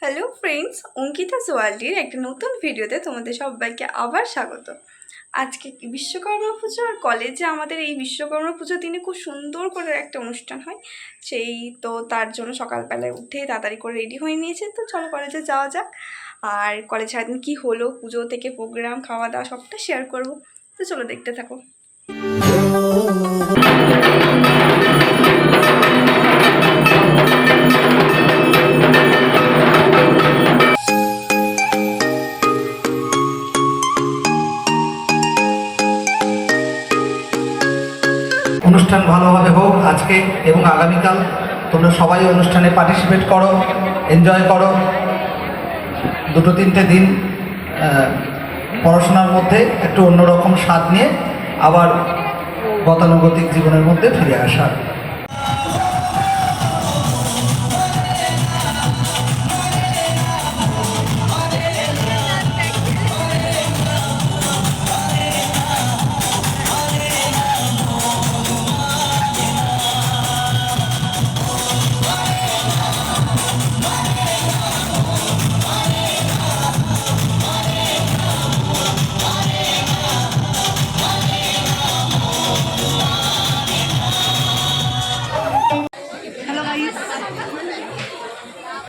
Hello friends, Ankita সোয়াল্ডির একটা নতুন ভিডিওতে তোমাদের সবাইকে আবার স্বাগত। আজকে বিশ্বকর্মা পুজো, আর কলেজে আমাদের এই বিশ্বকর্মা পুজোর দিনে খুব সুন্দর করে একটা অনুষ্ঠান হয়। তার জন্য সকালবেলায় উঠে তাড়াতাড়ি করে রেডি হয়ে নিয়েছে। তো চলো কলেজে যাওয়া যাক। আর কলেজে সারাদিন কী হলো, পুজো থেকে প্রোগ্রাম, খাওয়া দাওয়া সবটা শেয়ার করবো। তো চলো দেখতে থাকো। অনুষ্ঠান ভালোভাবে হোক আজকে এবং আগামীকাল। তোমরা সবাই অনুষ্ঠানে পার্টিসিপেট করো, এনজয় করো। 2-3টে দিন পড়াশোনার মধ্যে একটু অন্যরকম স্বাদ নিয়ে আবার গতানুগতিক জীবনের মধ্যে ফিরে আসা।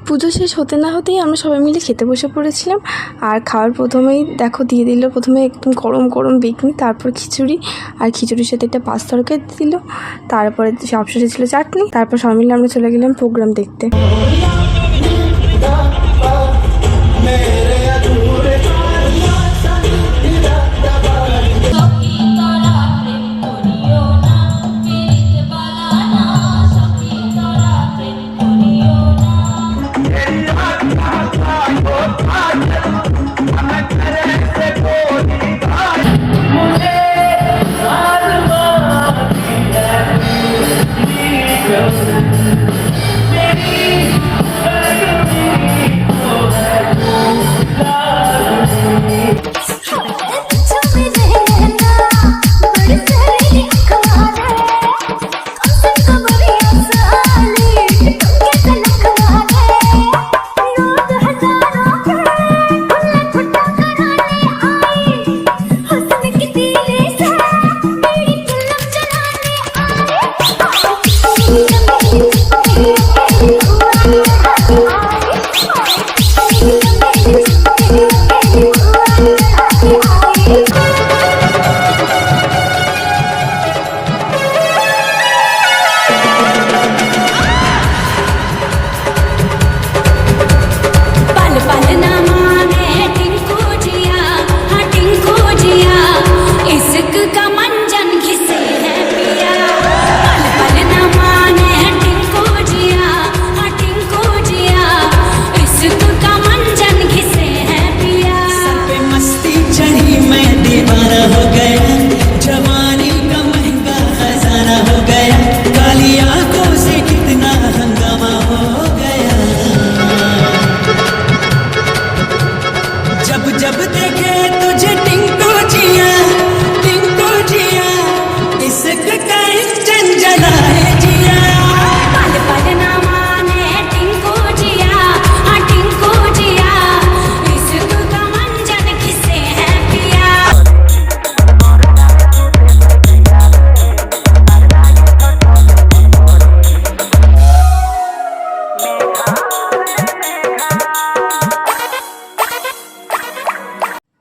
পুজো শেষ হতে না হতেই আমরা সবাই মিলে খেতে বসে পড়েছিলাম। আর খাওয়ার প্রথমেই দেখো দিয়ে দিল প্রথমে একদম গরম গরম বেগনি, তারপর খিচুড়ি, আর খিচুড়ির সাথে একটা পাঁচ তরকারি দিল, তারপরে সবশেষে ছিল চাটনি। তারপর সবাই মিলে আমরা চলে গেলাম প্রোগ্রাম দেখতে।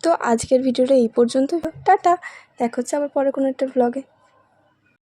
তো আজকের ভিডিওটা এই পর্যন্ত। টাটা, দেখা হচ্ছে আবার পরে কোনো একটা ব্লগে।